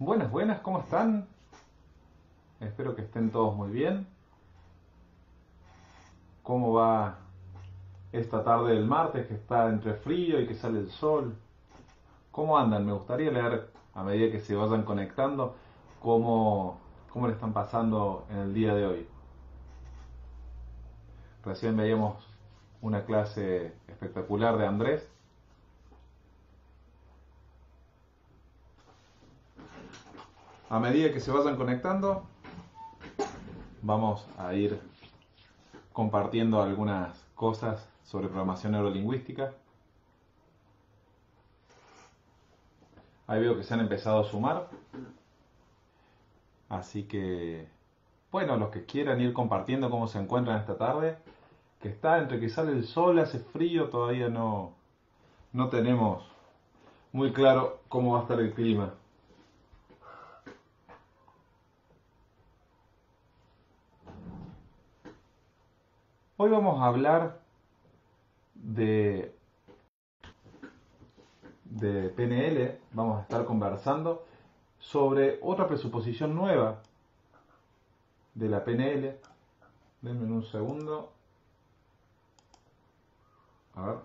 Buenas, buenas, ¿cómo están? Espero que estén todos muy bien. ¿Cómo va esta tarde del martes que está entre frío y que sale el sol? ¿Cómo andan? Me gustaría leer a medida que se vayan conectando cómo le están pasando en el día de hoy. Recién veíamos una clase espectacular de Andrés. A medida que se vayan conectando, vamos a ir compartiendo algunas cosas sobre programación neurolingüística. Ahí veo que se han empezado a sumar. Así que, bueno, los que quieran ir compartiendo cómo se encuentran esta tarde, que está entre que sale el sol, hace frío, todavía no tenemos muy claro cómo va a estar el clima. Hoy vamos a hablar de, de PNL, vamos a estar conversando sobre otra presuposición nueva de la PNL. Denme un segundo. A ver.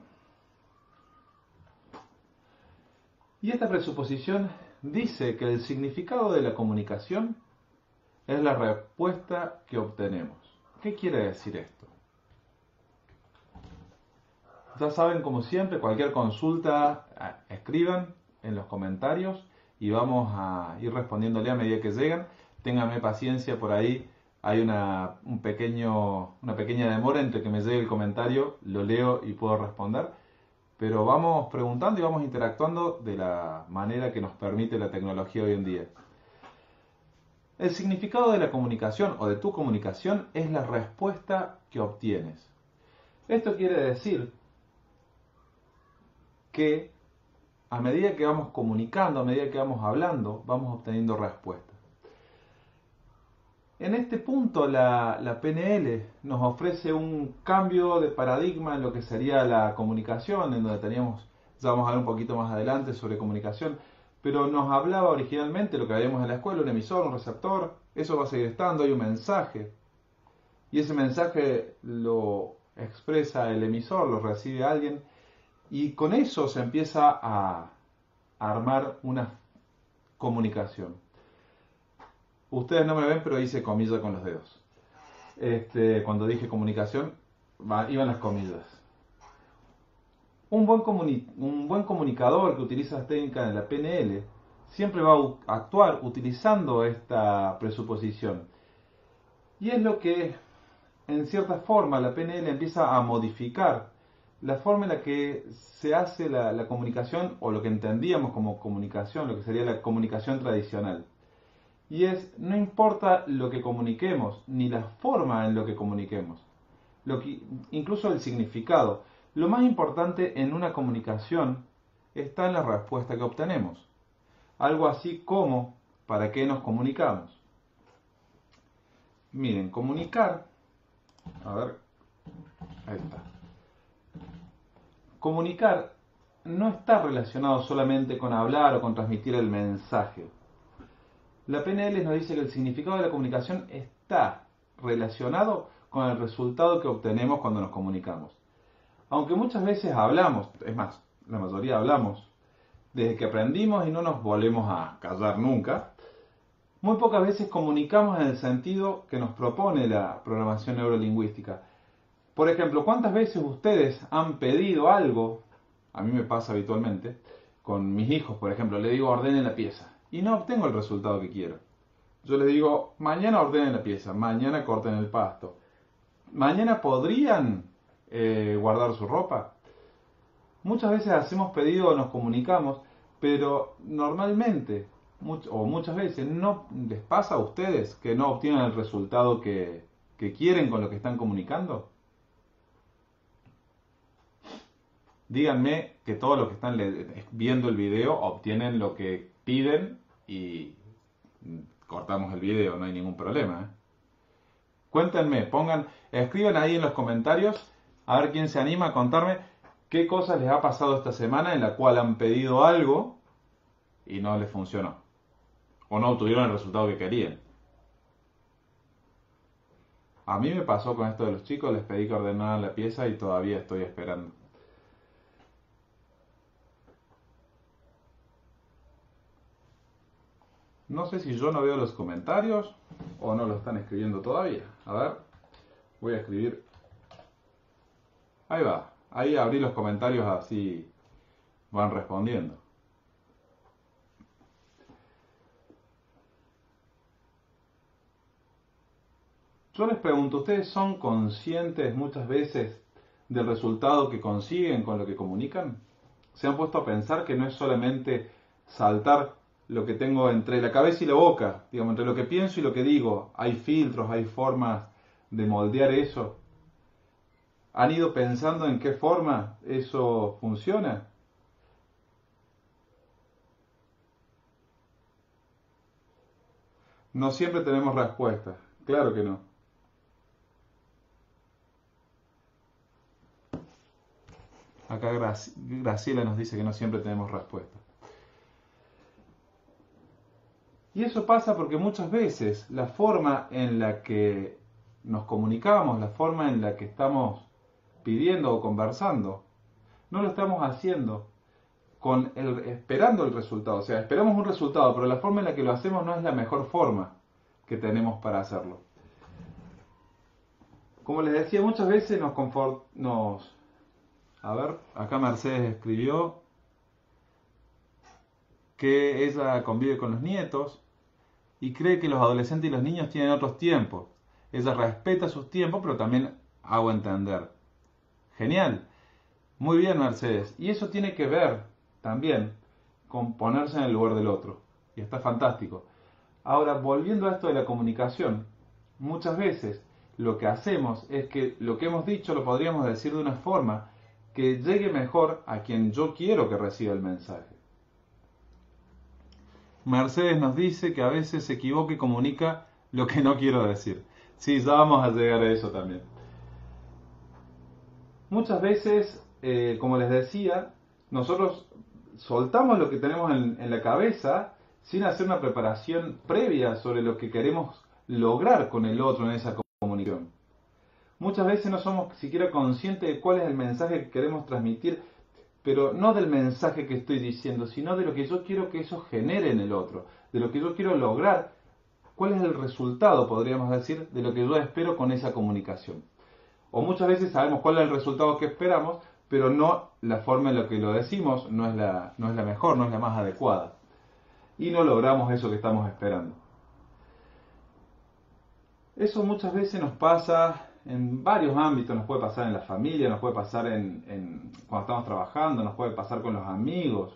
Y esta presuposición dice que el significado de la comunicación es la respuesta que obtenemos. ¿Qué quiere decir esto? Ya saben, como siempre, cualquier consulta, escriban en los comentarios y vamos a ir respondiéndole a medida que llegan. Ténganme paciencia, por ahí hay una pequeña demora entre que me llegue el comentario, lo leo y puedo responder. Pero vamos preguntando y vamos interactuando de la manera que nos permite la tecnología hoy en día. El significado de la comunicación o de tu comunicación es la respuesta que obtienes. Esto quiere decir que a medida que vamos comunicando, a medida que vamos hablando, vamos obteniendo respuestas. En este punto la PNL nos ofrece un cambio de paradigma en lo que sería la comunicación, en donde ya vamos a ver un poquito más adelante sobre comunicación, pero nos hablaba originalmente lo que habíamos en la escuela, un emisor, un receptor, eso va a seguir estando, hay un mensaje, y ese mensaje lo expresa el emisor, lo recibe alguien, y con eso se empieza a armar una comunicación. Ustedes no me ven, pero hice comillas con los dedos. Cuando dije comunicación, iban las comillas. Un buen comunicador que utiliza las técnicas de la PNL siempre va a actuar utilizando esta presuposición. Y es lo que, en cierta forma, la PNL empieza a modificar la forma en la que se hace la comunicación, o lo que entendíamos como comunicación, lo que sería la comunicación tradicional. Y no importa lo que comuniquemos, ni la forma en lo que comuniquemos, incluso el significado. Lo más importante en una comunicación está en la respuesta que obtenemos. Algo así como, ¿para qué nos comunicamos? Miren, comunicar, a ver, ahí está. Comunicar no está relacionado solamente con hablar o con transmitir el mensaje. La PNL nos dice que el significado de la comunicación está relacionado con el resultado que obtenemos cuando nos comunicamos. Aunque muchas veces hablamos, es más, la mayoría hablamos, desde que aprendimos y no nos volvemos a callar nunca, muy pocas veces comunicamos en el sentido que nos propone la programación neurolingüística. Por ejemplo, ¿cuántas veces ustedes han pedido algo? A mí me pasa habitualmente, con mis hijos, por ejemplo, le digo ordenen la pieza y no obtengo el resultado que quiero. Yo les digo, mañana ordenen la pieza, mañana corten el pasto, mañana podrían guardar su ropa. Muchas veces hacemos pedido o nos comunicamos, pero normalmente, o muchas veces, ¿no les pasa a ustedes que no obtienen el resultado que quieren con lo que están comunicando? Díganme que todos los que están viendo el video obtienen lo que piden y cortamos el video, no hay ningún problema, ¿eh? Cuéntenme, escriban ahí en los comentarios a ver quién se anima a contarme qué cosas les ha pasado esta semana en la cual han pedido algo y no les funcionó. o no obtuvieron el resultado que querían. A mí me pasó con esto de los chicos, les pedí que ordenaran la pieza y todavía estoy esperando. No sé si yo no veo los comentarios o no lo están escribiendo todavía. A ver, voy a escribir. Ahí va, ahí abrí los comentarios, así van respondiendo. Yo les pregunto, ¿ustedes son conscientes muchas veces del resultado que consiguen con lo que comunican? ¿Se han puesto a pensar que no es solamente saltar lo que tengo entre la cabeza y la boca, digamos, entre lo que pienso y lo que digo? Hay filtros, hay formas de moldear eso. ¿Han ido pensando en qué forma eso funciona? No siempre tenemos respuestas, claro que no. Acá Graciela nos dice que no siempre tenemos respuestas. Y eso pasa porque muchas veces la forma en la que nos comunicamos, la forma en la que estamos pidiendo o conversando, no lo estamos haciendo esperando el resultado. O sea, esperamos un resultado, pero la forma en la que lo hacemos no es la mejor forma que tenemos para hacerlo. Como les decía, muchas veces a ver, acá Mercedes escribió que ella convive con los nietos y cree que los adolescentes y los niños tienen otros tiempos. Ella respeta sus tiempos, pero también hago entender. Genial. Muy bien, Mercedes. Y eso tiene que ver también con ponerse en el lugar del otro. Y está fantástico. Ahora, volviendo a esto de la comunicación, muchas veces lo que hacemos es que lo que hemos dicho lo podríamos decir de una forma que llegue mejor a quien yo quiero que reciba el mensaje. Mercedes nos dice que a veces se equivoca y comunica lo que no quiero decir. Sí, ya vamos a llegar a eso también. Muchas veces, como les decía, nosotros soltamos lo que tenemos en la cabeza sin hacer una preparación previa sobre lo que queremos lograr con el otro en esa comunicación. Muchas veces no somos siquiera conscientes de cuál es el mensaje que queremos transmitir, pero no del mensaje que estoy diciendo, sino de lo que yo quiero que eso genere en el otro, de lo que yo quiero lograr, cuál es el resultado, podríamos decir, de lo que yo espero con esa comunicación. O muchas veces sabemos cuál es el resultado que esperamos, pero no la forma en la que lo decimos no es la mejor, no es la más adecuada. Y no logramos eso que estamos esperando. Eso muchas veces nos pasa en varios ámbitos, nos puede pasar en la familia, nos puede pasar cuando estamos trabajando, nos puede pasar con los amigos,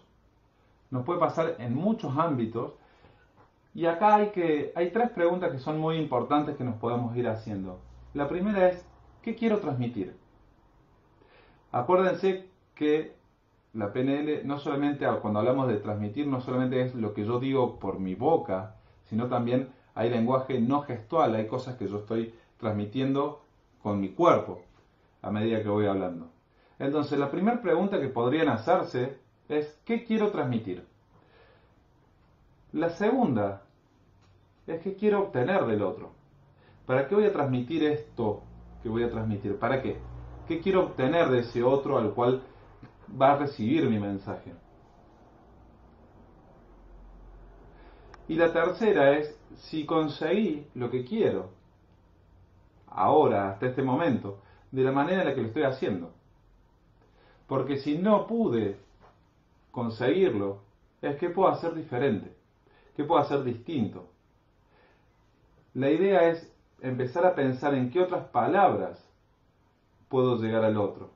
nos puede pasar en muchos ámbitos. Y acá hay tres preguntas que son muy importantes que nos podemos ir haciendo. La primera es, ¿qué quiero transmitir? Acuérdense que la PNL no solamente, cuando hablamos de transmitir, no solamente es lo que yo digo por mi boca, sino también hay lenguaje no gestual, hay cosas que yo estoy transmitiendo con mi cuerpo a medida que voy hablando. Entonces, la primera pregunta que podrían hacerse es, ¿qué quiero transmitir? La segunda es, ¿qué quiero obtener del otro? ¿Para qué voy a transmitir esto que voy a transmitir? ¿Para qué? ¿Qué quiero obtener de ese otro al cual va a recibir mi mensaje? Y la tercera es, si conseguí lo que quiero, ahora, hasta este momento, de la manera en la que lo estoy haciendo. Porque si no pude conseguirlo, es que puedo hacer diferente, que puedo hacer distinto. La idea es empezar a pensar en qué otras palabras puedo llegar al otro.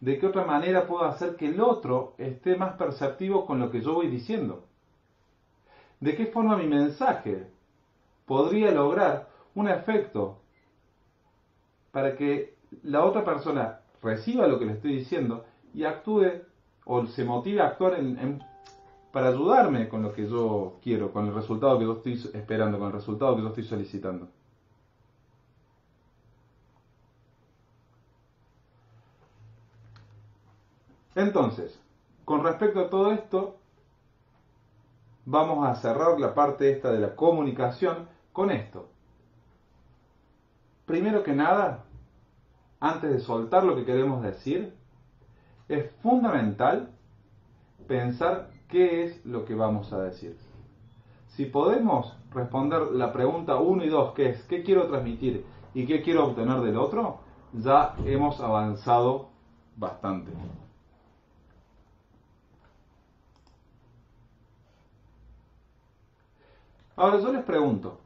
De qué otra manera puedo hacer que el otro esté más perceptivo con lo que yo voy diciendo. De qué forma mi mensaje podría lograr un efecto para que la otra persona reciba lo que le estoy diciendo y actúe o se motive a actuar para ayudarme con lo que yo quiero, con el resultado que yo estoy esperando, con el resultado que yo estoy solicitando. Entonces, con respecto a todo esto, vamos a cerrar la parte esta de la comunicación con esto. Primero que nada, antes de soltar lo que queremos decir, es fundamental pensar qué es lo que vamos a decir. Si podemos responder la pregunta 1 y 2, que es ¿qué quiero transmitir y qué quiero obtener del otro?, ya hemos avanzado bastante. Ahora yo les pregunto,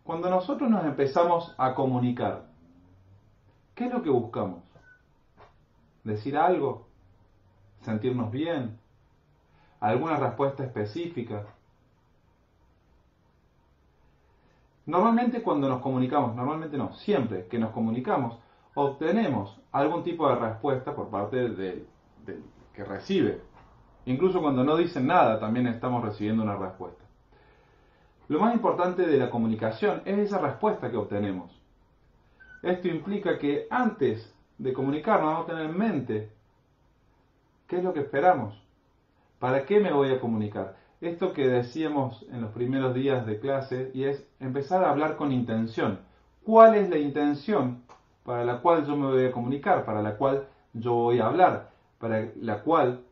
cuando nosotros nos empezamos a comunicar, ¿qué es lo que buscamos? ¿Decir algo? ¿Sentirnos bien? ¿Alguna respuesta específica? Normalmente cuando nos comunicamos, normalmente no, siempre que nos comunicamos, obtenemos algún tipo de respuesta por parte del que recibe. Incluso cuando no dicen nada, también estamos recibiendo una respuesta. Lo más importante de la comunicación es esa respuesta que obtenemos. Esto implica que antes de comunicarnos vamos a tener en mente qué es lo que esperamos, para qué me voy a comunicar. Esto que decíamos en los primeros días de clase, y es empezar a hablar con intención. ¿Cuál es la intención para la cual yo me voy a comunicar, para la cual yo voy a hablar, para la cual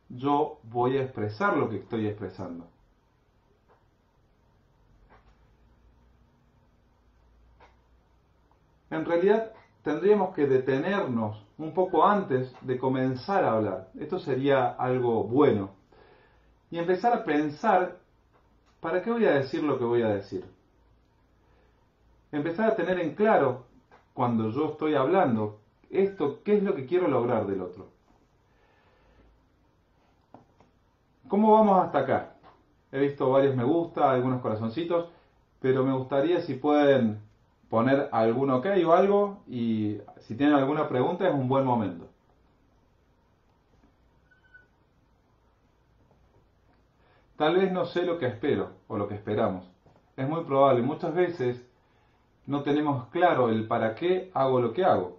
yo voy a expresar lo que estoy expresando? En realidad tendríamos que detenernos un poco antes de comenzar a hablar. Esto sería algo bueno. Y empezar a pensar, ¿para qué voy a decir lo que voy a decir? Empezar a tener en claro, cuando yo estoy hablando, esto, ¿qué es lo que quiero lograr del otro? ¿Cómo vamos hasta acá? He visto varios me gusta, algunos corazoncitos, pero me gustaría si pueden poner algún ok o algo, y si tienen alguna pregunta es un buen momento. Tal vez no sé lo que espero o lo que esperamos. Es muy probable, muchas veces no tenemos claro el para qué hago lo que hago,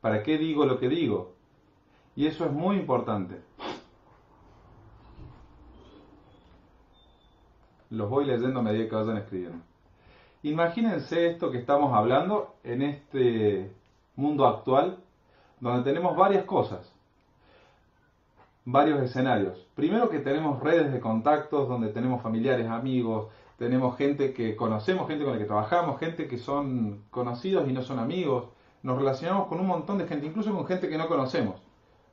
para qué digo lo que digo, y eso es muy importante. Los voy leyendo a medida que vayan escribiendo. Imagínense esto que estamos hablando en este mundo actual, donde tenemos varias cosas, varios escenarios. Primero que tenemos redes de contactos donde tenemos familiares, amigos, tenemos gente que conocemos, gente con la que trabajamos, gente que son conocidos y no son amigos. Nos relacionamos con un montón de gente, incluso con gente que no conocemos.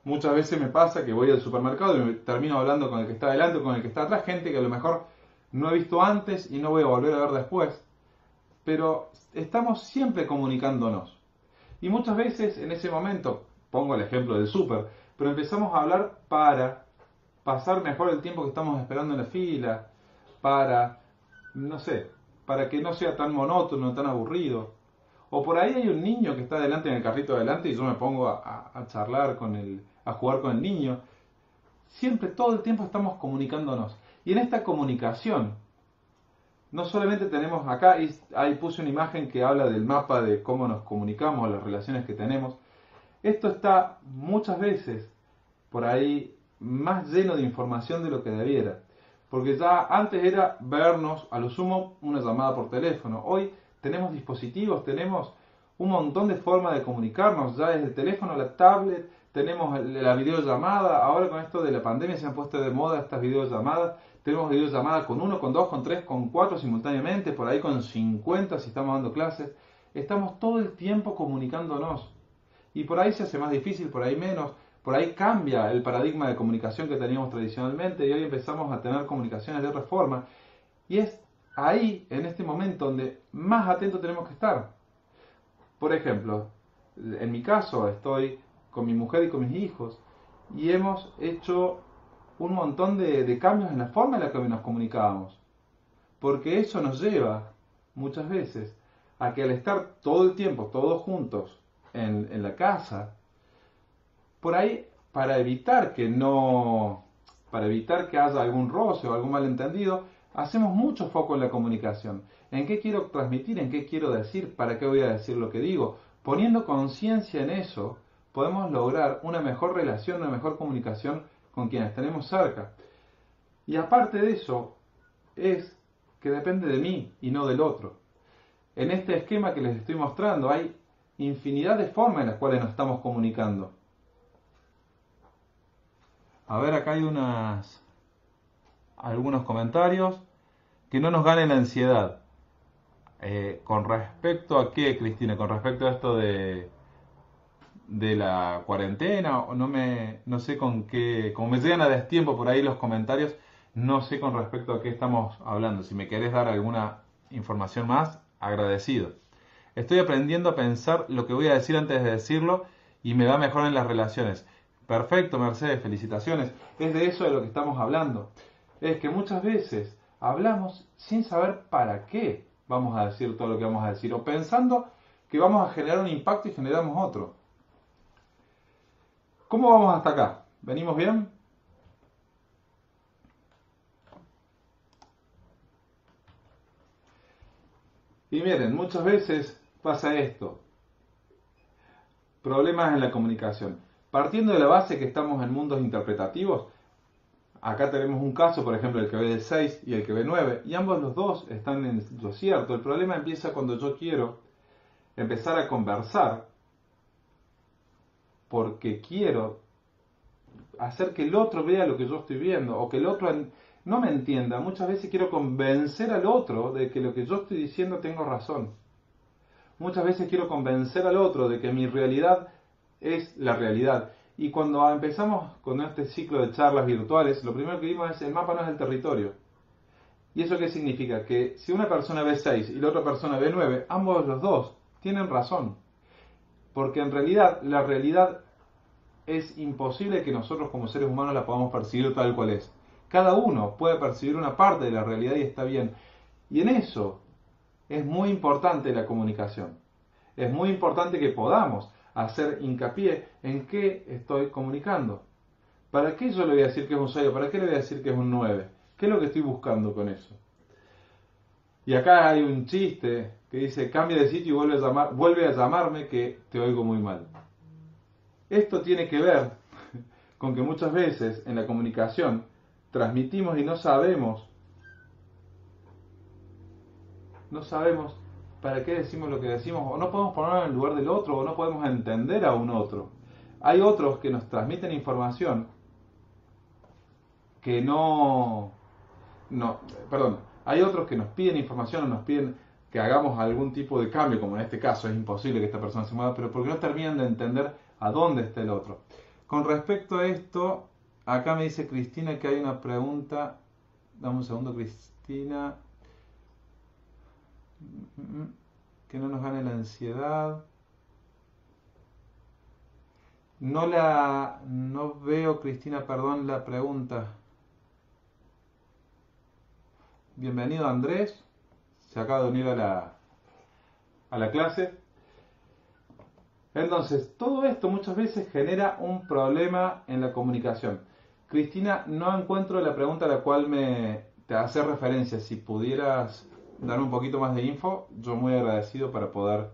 Muchas veces me pasa que voy al supermercado y me termino hablando con el que está adelante o con el que está atrás, gente que a lo mejor no he visto antes y no voy a volver a ver después. Pero estamos siempre comunicándonos. Y muchas veces en ese momento, pongo el ejemplo del súper, pero empezamos a hablar para pasar mejor el tiempo que estamos esperando en la fila, para, no sé, para que no sea tan monótono, tan aburrido. O por ahí hay un niño que está delante en el carrito de adelante y yo me pongo a charlar con él, a jugar con el niño. Siempre, todo el tiempo estamos comunicándonos. Y en esta comunicación, no solamente tenemos acá, y ahí puse una imagen que habla del mapa de cómo nos comunicamos, las relaciones que tenemos. Esto está muchas veces por ahí más lleno de información de lo que debiera. Porque ya antes era vernos, a lo sumo, una llamada por teléfono. Hoy tenemos dispositivos, tenemos un montón de formas de comunicarnos. Ya desde el teléfono, la tablet, tenemos la videollamada. Ahora con esto de la pandemia se han puesto de moda estas videollamadas. Tenemos videollamadas con 1, con 2, con 3, con 4 simultáneamente, por ahí con 50 si estamos dando clases. Estamos todo el tiempo comunicándonos. Y por ahí se hace más difícil, por ahí menos. Por ahí cambia el paradigma de comunicación que teníamos tradicionalmente y hoy empezamos a tener comunicaciones de otra forma. Y es ahí, en este momento, donde más atentos tenemos que estar. Por ejemplo, en mi caso estoy con mi mujer y con mis hijos y hemos hecho un montón de cambios en la forma en la que nos comunicábamos. Porque eso nos lleva, muchas veces, a que al estar todo el tiempo, todos juntos, en la casa, por ahí, para evitar que haya algún roce o algún malentendido, hacemos mucho foco en la comunicación. ¿En qué quiero transmitir? ¿En qué quiero decir? ¿Para qué voy a decir lo que digo? Poniendo conciencia en eso, podemos lograr una mejor relación, una mejor comunicación con quienes tenemos cerca. Y aparte de eso, es que depende de mí y no del otro. En este esquema que les estoy mostrando hay infinidad de formas en las cuales nos estamos comunicando. A ver, acá hay algunos comentarios. Que no nos gane la ansiedad. ¿Con respecto a qué, Cristina? ¿Con respecto a esto de la cuarentena? O no sé con qué, como me llegan a destiempo por ahí los comentarios, no sé con respecto a qué estamos hablando. Si me querés dar alguna información más, agradecido. Estoy aprendiendo a pensar lo que voy a decir antes de decirlo y me va mejor en las relaciones. Perfecto, Mercedes, felicitaciones. Es de eso de lo que estamos hablando. Es que muchas veces hablamos sin saber para qué vamos a decir todo lo que vamos a decir, o pensando que vamos a generar un impacto y generamos otro. ¿Cómo vamos hasta acá? ¿Venimos bien? Y miren, muchas veces pasa esto. Problemas en la comunicación. Partiendo de la base que estamos en mundos interpretativos, acá tenemos un caso, por ejemplo, el que ve de 6 y el que ve 9, y ambos los dos están en lo cierto. El problema empieza cuando yo quiero empezar a conversar porque quiero hacer que el otro vea lo que yo estoy viendo, o que el otro no me entienda. Muchas veces quiero convencer al otro de que lo que yo estoy diciendo tengo razón. Muchas veces quiero convencer al otro de que mi realidad es la realidad. Y cuando empezamos con este ciclo de charlas virtuales, lo primero que vimos es el mapa no es el territorio. ¿Y eso qué significa? Que si una persona ve 6 y la otra persona ve 9, ambos los dos tienen razón. Porque en realidad, la realidad es imposible que nosotros como seres humanos la podamos percibir tal cual es. Cada uno puede percibir una parte de la realidad y está bien. Y en eso es muy importante la comunicación. Es muy importante que podamos hacer hincapié en qué estoy comunicando. ¿Para qué yo le voy a decir que es un 6? ¿Para qué le voy a decir que es un 9? ¿Qué es lo que estoy buscando con eso? Y acá hay un chiste que dice, cambia de sitio y vuelve a llamarme que te oigo muy mal. Esto tiene que ver con que muchas veces en la comunicación transmitimos y no sabemos para qué decimos lo que decimos, o no podemos ponernos en el lugar del otro, o no podemos entender a un otro. Hay otros que nos transmiten información que hay otros que nos piden información o nos piden que hagamos algún tipo de cambio, como en este caso es imposible que esta persona se mueva, pero porque no terminan de entender a dónde está el otro. Con respecto a esto, acá me dice Cristina que hay una pregunta. Dame un segundo, Cristina. Que no nos gane la ansiedad. No veo, Cristina, perdón, la pregunta. Bienvenido, Andrés. Se acaba de unir a la clase. Entonces, todo esto muchas veces genera un problema en la comunicación. Cristina, no encuentro la pregunta a la cual te hace referencia. Si pudieras darme un poquito más de info, yo muy agradecido para poder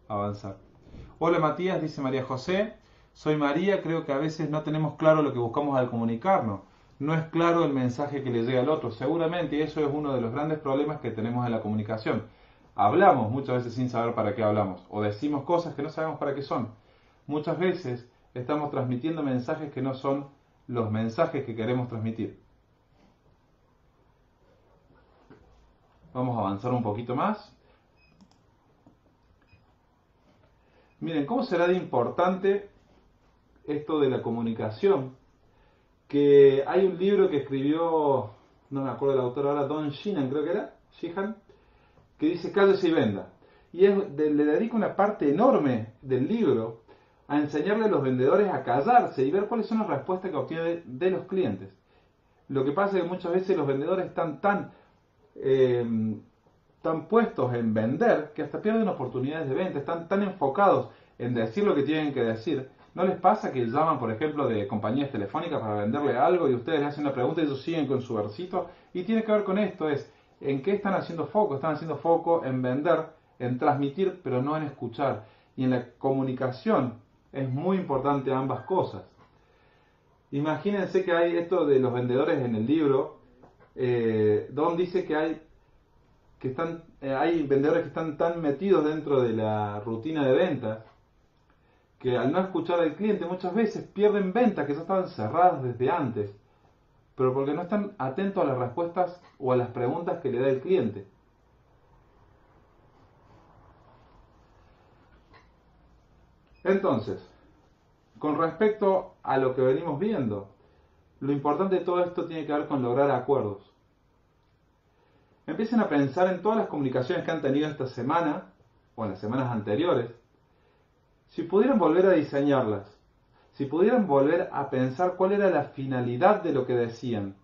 avanzar. Hola Matías, dice María José. Soy María, creo que a veces no tenemos claro lo que buscamos al comunicarnos. No es claro el mensaje que le llega al otro. Seguramente eso es uno de los grandes problemas que tenemos en la comunicación. Hablamos muchas veces sin saber para qué hablamos, o decimos cosas que no sabemos para qué son. Muchas veces estamos transmitiendo mensajes que no son los mensajes que queremos transmitir. Vamos a avanzar un poquito más. Miren, ¿cómo será de importante esto de la comunicación? Que hay un libro que escribió, no me acuerdo del autor ahora, Don Sheehan, creo que era, Sheehan, que dice cállese y venda. Y le dedica una parte enorme del libro a enseñarle a los vendedores a callarse y ver cuáles son las respuestas que obtienen de los clientes. Lo que pasa es que muchas veces los vendedores están tan puestos en vender que hasta pierden oportunidades de venta, están tan enfocados en decir lo que tienen que decir. ¿No les pasa que llaman, por ejemplo, de compañías telefónicas para venderle algo y ustedes le hacen una pregunta y ellos siguen con su versito? Y tiene que ver con esto, es ¿en qué están haciendo foco? Están haciendo foco en vender, en transmitir, pero no en escuchar. Y en la comunicación es muy importante ambas cosas. Imagínense que hay esto de los vendedores en el libro, Don dice que hay vendedores que están tan metidos dentro de la rutina de ventas que al no escuchar al cliente muchas veces pierden ventas que ya estaban cerradas desde antes, pero porque no están atentos a las respuestas o a las preguntas que le da el cliente. Entonces, con respecto a lo que venimos viendo, lo importante de todo esto tiene que ver con lograr acuerdos. Empiecen a pensar en todas las comunicaciones que han tenido esta semana o en las semanas anteriores. Si pudieran volver a diseñarlas, si pudieran volver a pensar cuál era la finalidad de lo que decían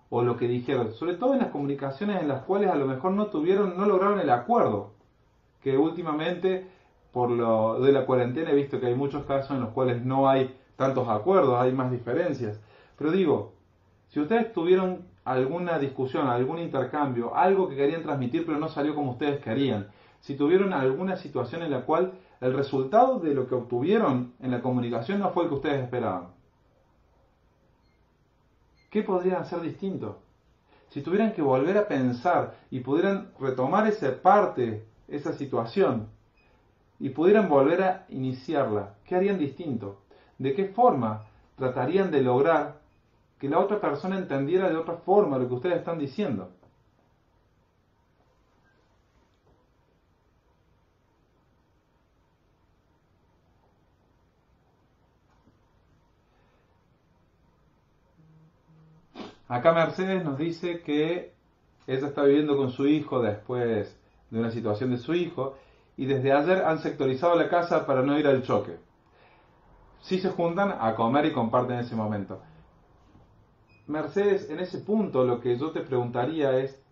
o lo que dijeron, sobre todo en las comunicaciones en las cuales a lo mejor no lograron el acuerdo, que últimamente por lo de la cuarentena he visto que hay muchos casos en los cuales no hay tantos acuerdos, hay más diferencias. Pero digo, si ustedes tuvieron alguna discusión, algún intercambio, algo que querían transmitir pero no salió como ustedes querían, si tuvieron alguna situación en la cual el resultado de lo que obtuvieron en la comunicación no fue el que ustedes esperaban, ¿qué podrían hacer distinto? Si tuvieran que volver a pensar y pudieran retomar esa situación, y pudieran volver a iniciarla, ¿qué harían distinto? ¿De qué forma tratarían de lograr que la otra persona entendiera de otra forma lo que ustedes están diciendo? Acá Mercedes nos dice que ella está viviendo con su hijo después de una situación de su hijo y desde ayer han sectorizado la casa para no ir al choque. Sí se juntan a comer y comparten ese momento. Mercedes, en ese punto lo que yo te preguntaría es,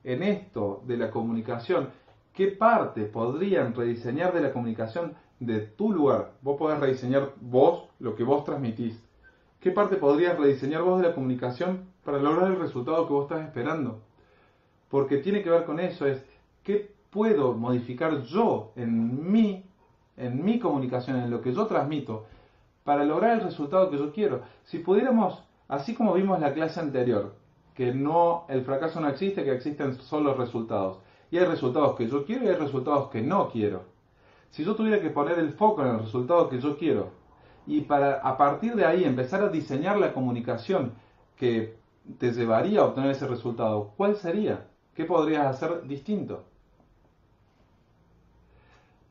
en esto de la comunicación, ¿qué parte podrían rediseñar de la comunicación de tu lugar? Vos podés rediseñar vos lo que vos transmitís. ¿Qué parte podrías rediseñar vos de la comunicación para lograr el resultado que vos estás esperando? Porque tiene que ver con eso, es ¿qué puedo modificar yo en mi comunicación, en lo que yo transmito, para lograr el resultado que yo quiero? Si pudiéramos, así como vimos en la clase anterior, que el fracaso no existe, que existen solo resultados. Y hay resultados que yo quiero y hay resultados que no quiero. Si yo tuviera que poner el foco en el resultado que yo quiero, y para a partir de ahí empezar a diseñar la comunicación que te llevaría a obtener ese resultado, ¿cuál sería? ¿Qué podrías hacer distinto?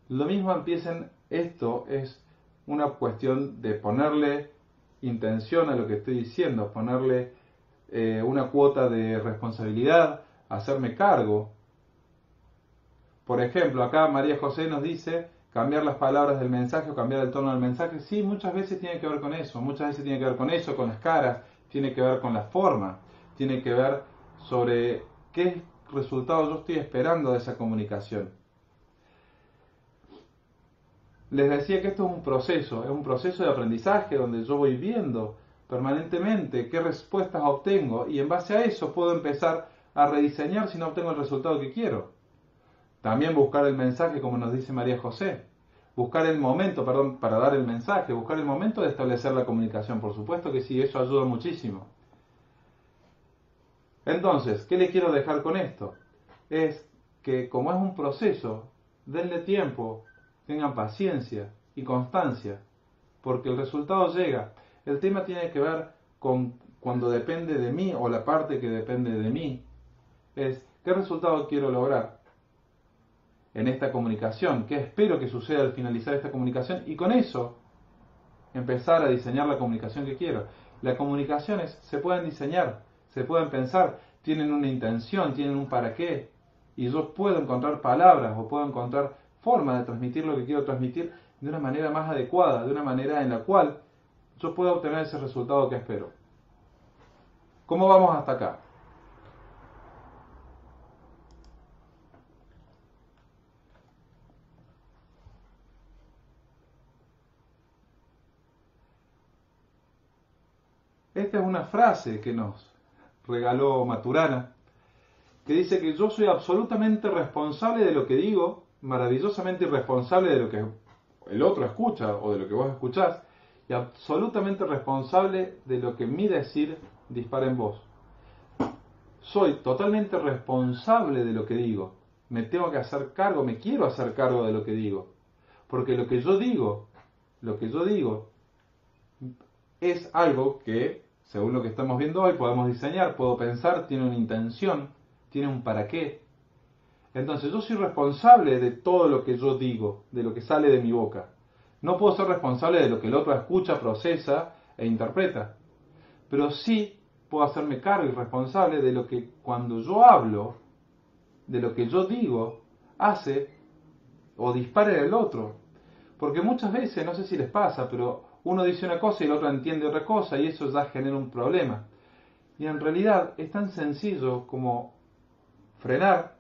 Lo mismo empiecen, esto es una cuestión de ponerle intención a lo que estoy diciendo, ponerle una cuota de responsabilidad, hacerme cargo. Por ejemplo, acá María José nos dice cambiar las palabras del mensaje o cambiar el tono del mensaje. Sí, muchas veces tiene que ver con eso, muchas veces tiene que ver con eso, con las caras, tiene que ver con la forma, tiene que ver sobre qué resultado yo estoy esperando de esa comunicación. Les decía que esto es un proceso de aprendizaje donde yo voy viendo permanentemente qué respuestas obtengo y en base a eso puedo empezar a rediseñar si no obtengo el resultado que quiero. También buscar el mensaje, como nos dice María José. Buscar el momento, para dar el mensaje, buscar el momento de establecer la comunicación. Por supuesto que sí, eso ayuda muchísimo. Entonces, ¿qué le quiero dejar con esto? Es que como es un proceso, denle tiempo, tengan paciencia y constancia, porque el resultado llega. El tema tiene que ver con cuando depende de mí, o la parte que depende de mí, es ¿qué resultado quiero lograr en esta comunicación? ¿Qué espero que suceda al finalizar esta comunicación? Y con eso, empezar a diseñar la comunicación que quiero. Las comunicaciones se pueden diseñar, se pueden pensar, tienen una intención, tienen un para qué, y yo puedo encontrar palabras o puedo encontrar formas de transmitir lo que quiero transmitir de una manera más adecuada, de una manera en la cual yo pueda obtener ese resultado que espero. ¿Cómo vamos hasta acá? Esta es una frase que nos regaló Maturana, que dice que yo soy absolutamente responsable de lo que digo, maravillosamente irresponsable de lo que el otro escucha o de lo que vos escuchás, y absolutamente responsable de lo que mi decir dispara en vos. Soy totalmente responsable de lo que digo. Me tengo que hacer cargo, me quiero hacer cargo de lo que digo. Porque lo que yo digo es algo que, según lo que estamos viendo hoy, podemos diseñar, puedo pensar, tiene una intención, tiene un para qué. Entonces yo soy responsable de todo lo que yo digo, de lo que sale de mi boca. No puedo ser responsable de lo que el otro escucha, procesa e interpreta. Pero sí puedo hacerme cargo y responsable de lo que cuando yo hablo, de lo que yo digo, hace o dispara en el otro. Porque muchas veces, no sé si les pasa, pero uno dice una cosa y el otro entiende otra cosa y eso ya genera un problema. Y en realidad es tan sencillo como frenar,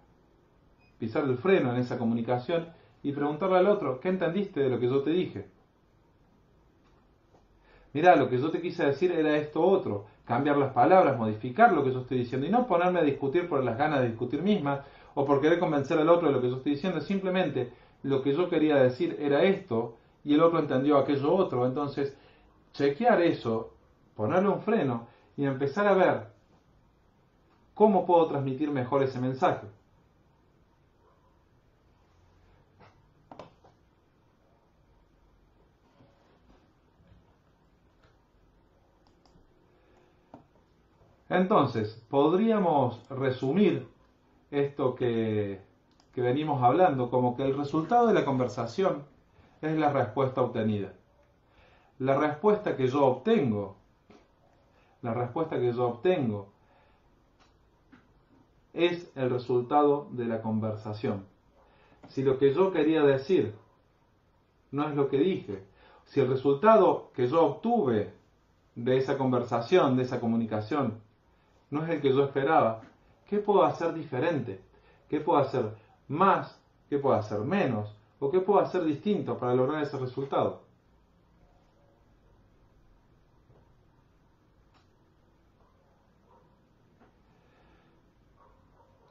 pisar el freno en esa comunicación y preguntarle al otro, ¿qué entendiste de lo que yo te dije? Mirá, lo que yo te quise decir era esto otro, cambiar las palabras, modificar lo que yo estoy diciendo y no ponerme a discutir por las ganas de discutir mismas o por querer convencer al otro de lo que yo estoy diciendo, simplemente lo que yo quería decir era esto y el otro entendió aquello otro. Entonces, chequear eso, ponerle un freno y empezar a ver cómo puedo transmitir mejor ese mensaje. Entonces, podríamos resumir esto que venimos hablando como que el resultado de la conversación es la respuesta obtenida. La respuesta que yo obtengo, es el resultado de la conversación. Si lo que yo quería decir no es lo que dije, si el resultado que yo obtuve de esa conversación, de esa comunicación, no es el que yo esperaba, ¿qué puedo hacer diferente? ¿Qué puedo hacer más? ¿Qué puedo hacer menos? ¿O qué puedo hacer distinto para lograr ese resultado?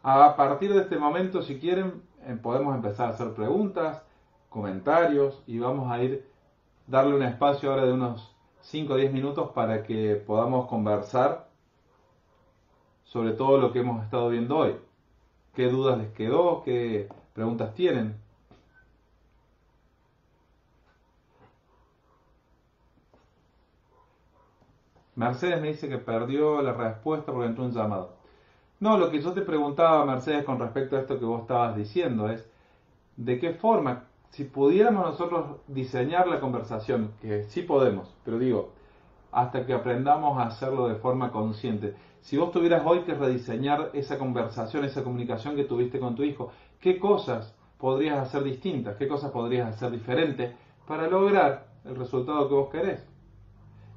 A partir de este momento, si quieren, podemos empezar a hacer preguntas, comentarios y vamos a darle un espacio ahora de unos 5 o 10 minutos para que podamos conversar sobre todo lo que hemos estado viendo hoy. ¿Qué dudas les quedó? ¿Qué preguntas tienen? Mercedes me dice que perdió la respuesta porque entró un llamado. No, lo que yo te preguntaba, Mercedes, con respecto a esto que vos estabas diciendo es, ¿de qué forma, si pudiéramos nosotros diseñar la conversación, que sí podemos, pero digo, hasta que aprendamos a hacerlo de forma consciente, si vos tuvieras hoy que rediseñar esa conversación, esa comunicación que tuviste con tu hijo, ¿qué cosas podrías hacer distintas? ¿Qué cosas podrías hacer diferentes para lograr el resultado que vos querés?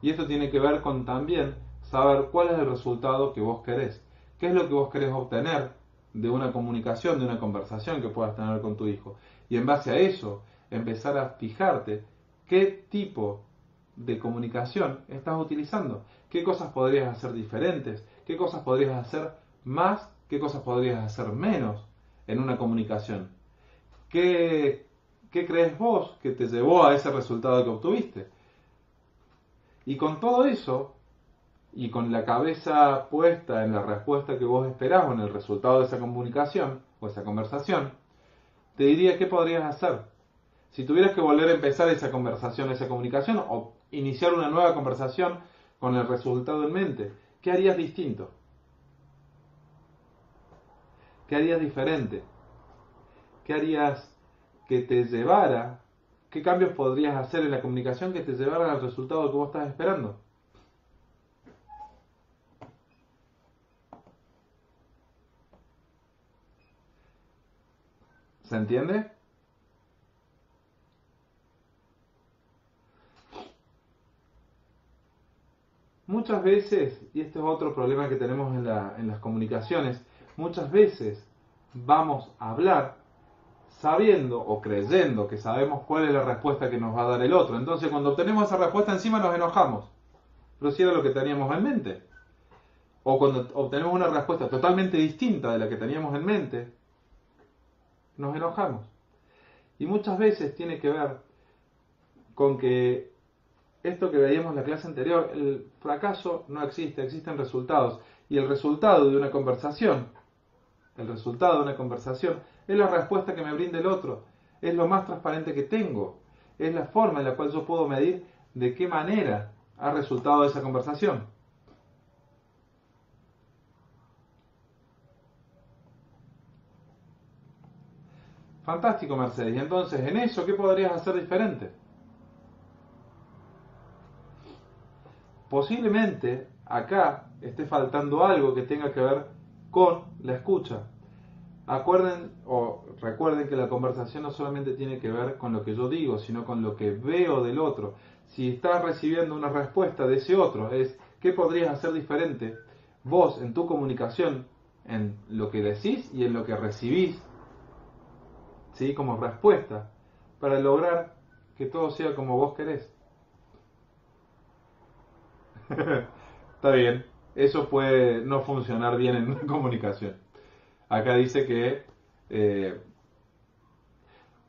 Y esto tiene que ver con también saber cuál es el resultado que vos querés. ¿Qué es lo que vos querés obtener de una comunicación, de una conversación que puedas tener con tu hijo? Y en base a eso, empezar a fijarte qué tipo de comunicación estás utilizando. ¿Qué cosas podrías hacer diferentes? ¿Qué cosas podrías hacer más? ¿Qué cosas podrías hacer menos en una comunicación? ¿Qué crees vos que te llevó a ese resultado que obtuviste? Y con todo eso, y con la cabeza puesta en la respuesta que vos esperás o en el resultado de esa comunicación o esa conversación, te diría qué podrías hacer. Si tuvieras que volver a empezar esa conversación, esa comunicación, o iniciar una nueva conversación con el resultado en mente, ¿qué harías distinto? ¿Qué harías diferente? ¿Qué harías que te llevara? ¿Qué cambios podrías hacer en la comunicación que te llevaran al resultado que vos estás esperando? ¿Se entiende? Muchas veces, y este es otro problema que tenemos en las comunicaciones, muchas veces vamos a hablar sabiendo o creyendo que sabemos cuál es la respuesta que nos va a dar el otro. Entonces cuando obtenemos esa respuesta encima nos enojamos. Pero si era lo que teníamos en mente. O cuando obtenemos una respuesta totalmente distinta de la que teníamos en mente, nos enojamos. Y muchas veces tiene que ver con que esto que veíamos en la clase anterior, el fracaso no existe, existen resultados. Y el resultado de una conversación, es la respuesta que me brinda el otro, es lo más transparente que tengo, es la forma en la cual yo puedo medir de qué manera ha resultado esa conversación. Fantástico, Mercedes. Y entonces, en eso, ¿qué podrías hacer diferente? Posiblemente acá esté faltando algo que tenga que ver con la escucha. Recuerden que la conversación no solamente tiene que ver con lo que yo digo, sino con lo que veo del otro. Si estás recibiendo una respuesta de ese otro, ¿qué podrías hacer diferente vos en tu comunicación, en lo que decís y en lo que recibís, ¿sí? Como respuesta, para lograr que todo sea como vos querés? Está bien, eso puede no funcionar bien en una comunicación. Acá dice que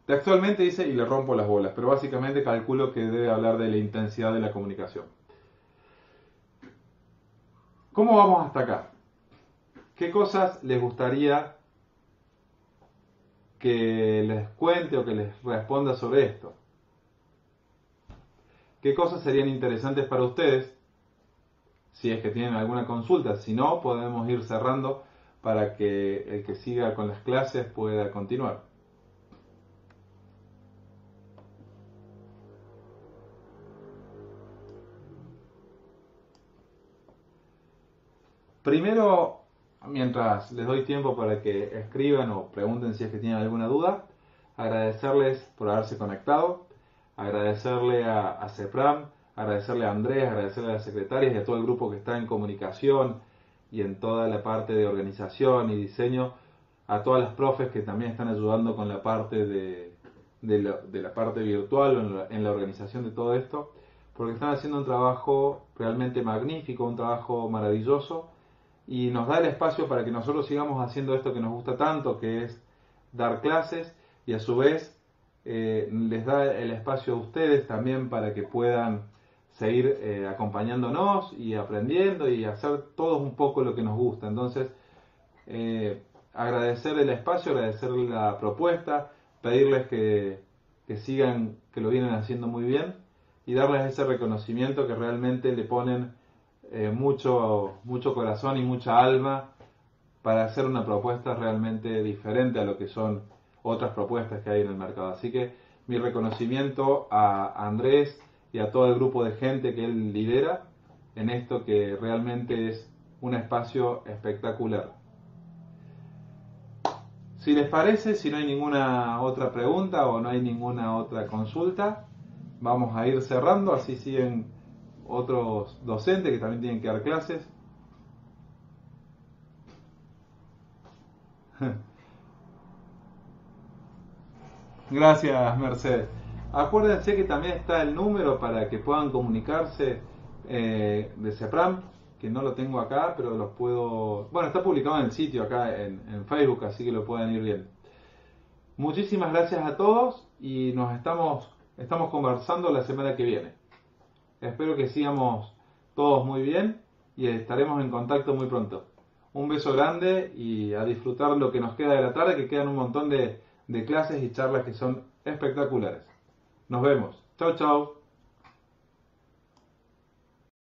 textualmente dice y le rompo las bolas, pero básicamente calculo que debe hablar de la intensidad de la comunicación. ¿Cómo vamos hasta acá? ¿Qué cosas les gustaría que les cuente o que les responda sobre esto? ¿Qué cosas serían interesantes para ustedes? Si es que tienen alguna consulta, si no, podemos ir cerrando para que el que siga con las clases pueda continuar. Primero, mientras les doy tiempo para que escriban o pregunten si es que tienen alguna duda, agradecerles por haberse conectado, agradecerle a CEPRAM, agradecerle a Andrés, agradecerle a las secretarias y a todo el grupo que está en comunicación y en toda la parte de organización y diseño, a todas las profes que también están ayudando con la parte de la parte virtual o en la organización de todo esto, porque están haciendo un trabajo realmente magnífico, un trabajo maravilloso, y nos da el espacio para que nosotros sigamos haciendo esto que nos gusta tanto, que es dar clases, y a su vez les da el espacio a ustedes también para que puedan seguir acompañándonos y aprendiendo y hacer todos un poco lo que nos gusta. Entonces, agradecer el espacio, agradecer la propuesta, pedirles que sigan, que lo vienen haciendo muy bien, y darles ese reconocimiento que realmente le ponen mucho corazón y mucha alma para hacer una propuesta realmente diferente a lo que son otras propuestas que hay en el mercado. Así que mi reconocimiento a Andrés y a todo el grupo de gente que él lidera en esto, que realmente es un espacio espectacular. Si les parece, si no hay ninguna otra pregunta o no hay ninguna otra consulta, vamos a ir cerrando, así siguen otros docentes que también tienen que dar clases. Gracias, Mercedes. Acuérdense que también está el número para que puedan comunicarse de CEPRAM, que no lo tengo acá, pero los puedo... Bueno, está publicado en el sitio acá en Facebook, así que lo pueden ir viendo. Muchísimas gracias a todos y nos estamos conversando la semana que viene. Espero que sigamos todos muy bien y estaremos en contacto muy pronto. Un beso grande y a disfrutar lo que nos queda de la tarde, que quedan un montón de clases y charlas que son espectaculares. Nos vemos. Chau, chau.